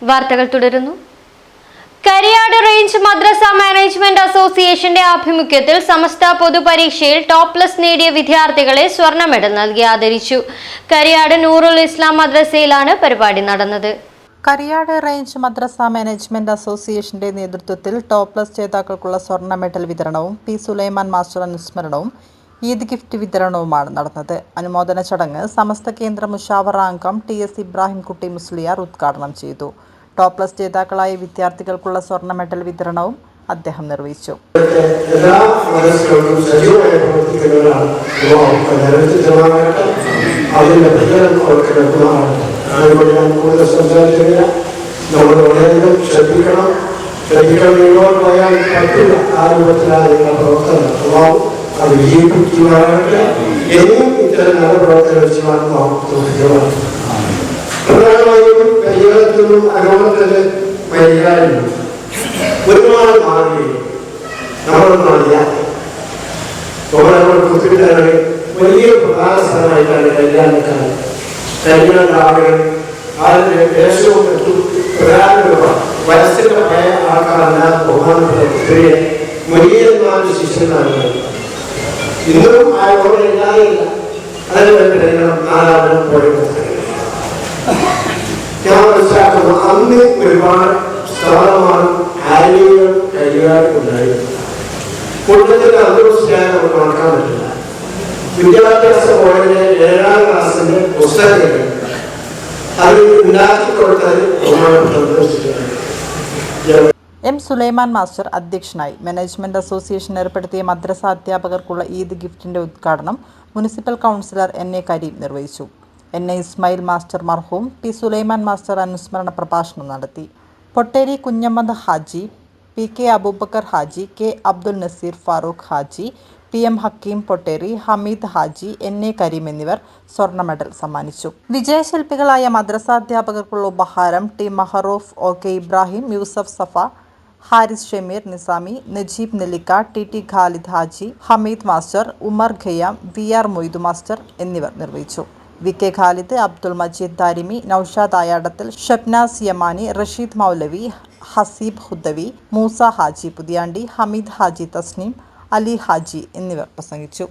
വാർത്തകൾ തുടരുന്നു. കരിയാട് റേഞ്ച് മദ്രസ മാനേജ്മെന്റ് അസോസിയേഷന്റെ ആഭിമുഖ്യത്തിൽ സമസ്ത പൊതുപരീക്ഷയിൽ ടോപ്പ് പ്ലസ് നേടിയ വിദ്യാർത്ഥികളെ സ്വർണ്ണ മെഡൽ നൽകി ആദരിച്ചു. കരിയാട് നൂറുൽ ഇസ്ലാം മദ്രസയിലാണ് പരിപാടി നടന്നത്. കരിയാട് റേഞ്ച് മദ്രസ മാനേജ്മെന്റ് അസോസിയേഷന്റെ നേതൃത്വത്തിൽ ടോപ്പ് പ്ലസ് ജേതാക്കൾക്കുള്ള സ്വർണ്ണ മെഡൽ വിതരണവും പി സുലൈമാൻ മാസ്റ്റർ അനുസ്മരണവും ഈദ് ഗിഫ്റ്റ് വിതരണവുമാണ് നടന്നത്. അനുമോദന ചടങ്ങ് സമസ്ത കേന്ദ്ര മുഷാവറ അംഗം TS ഇബ്രാഹിംകുട്ടി മുസ്ലിയാർ ഉദ്ഘാടനം ചെയ്തു. ടോപ്പ് പ്ലസ് ജേതാക്കളായ വിദ്യാർത്ഥികൾക്കുള്ള സ്വർണ്ണ മെഡൽ വിതരണവും അദ്ദേഹം നിർവഹിച്ചു. എല്ലാ മദ്രസകളിലും സജീവമായി പ്രവർത്തിക്കുന്നവരാണ്. അതിന്റെ പ്രചരണം അവർക്ക് ലഭ്യമാണ്. അതുകൊണ്ട് ഞാൻ കൂടുതൽ സംസാരിക്കുന്നില്ല. നമ്മൾ വളരെയധികം ശ്രദ്ധിക്കണം പോയാൽ പറ്റില്ല. ആ രൂപത്തിലാണ് നിങ്ങളുടെ പ്രവർത്തനം. അത് വിജയിപ്പിക്കുവാനായിട്ട് എന്നും ഇത്തരം നല്ല പ്രവർത്തനം വെച്ചുമാണ് പ്രധാനമായും കരിയാരത്തിനും അനുഭവത്തിന്റെ പരിഹാരമുണ്ട്. ഒരുപാട് മാറുകയും നമ്മളൊന്നും അറിയാതെ നമ്മൾ കുത്തിട്ടാണ് വലിയ പ്രധാന സ്ഥലമായിട്ടാണ് കല്യാണക്കാർ കല്യാണ ആളുകൾ അതിന്റെ ദേശവും മറ്റും പ്രധാനപ്പെട്ട വയസ്സിന്റെ പഴയ ആൾക്കാരല്ലാതെ ബഹുമാനപ്പെട്ട കുത്തിരിയെ വലിയ ശിഷ്യനാണ്. ഇന്നും ആ ഓർമ്മ ഇല്ലാതെയില്ല. അതിന് നാലാമതും പോയത് ഞാൻ മനസ്സിലാക്കുന്നു. അന്ന് ഒരുപാട് സ്ഥാനമാണ് ആരെയും കൈകാര്യമുണ്ടായിരുന്നു. കുടുംബത്തിന്റെ അന്തർസ്ഥാനം നമുക്ക് നടക്കാൻ പറ്റില്ല. വിദ്യാഭ്യാസ ബോർഡിന്റെ 7ാം ക്ലാസ്സിന്റെ പുസ്തകങ്ങൾ അത് ഉണ്ടാക്കിക്കൊടുത്തത് M. സുലൈമാൻ മാസ്റ്റർ അധ്യക്ഷനായി. മാനേജ്മെന്റ് അസോസിയേഷൻ ഏർപ്പെടുത്തിയ മദ്രസ അധ്യാപകർക്കുള്ള ഈദ് ഗിഫ്റ്റിന്റെ ഉദ്ഘാടനം മുനിസിപ്പൽ കൗൺസിലർ NA കരീം നിർവഹിച്ചു. NA ഇസ്മായിൽ മാസ്റ്റർ മർഹൂം, P. സുലൈമാൻ മാസ്റ്റർ അനുസ്മരണ പ്രഭാഷണം നടത്തി. പൊട്ടേരി Kunhammad Haji, PK Abubakar Haji, K. Abdul Naseer Farooq Haji, PM Hakeem പൊട്ടേരി, Hameed Haji, NA Kareem എന്നിവർ സ്വർണ്ണ മെഡൽ സമ്മാനിച്ചു. വിജയശില്പികളായ മദ്രസ അധ്യാപകർക്കുള്ള ഉപഹാരം T. മഹറൂഫ്, OK ഇബ്രാഹിം, യൂസഫ് സഫ, Haris Shameer Nizami, Najeeb Nellikka, TT Khalid Haji, Hameed master, Umar Khayyam, VR Moidu master എന്നിവർ നിർവഹിച്ചു. VK ഖാലിദ്, അബ്ദുൽ മജീദ് ദാരിമി, നൌഷാദ് ആയാടത്തിൽ, ഷബ്നാസ് യമാനി, റഷീദ് മൗലവി, ഹസീബ് ഹുദവി, മൂസ ഹാജി പുതിയാണ്ടി, ഹമീദ് ഹാജി തസ്നീം, അലി ഹാജി എന്നിവർ പ്രസംഗിച്ചു.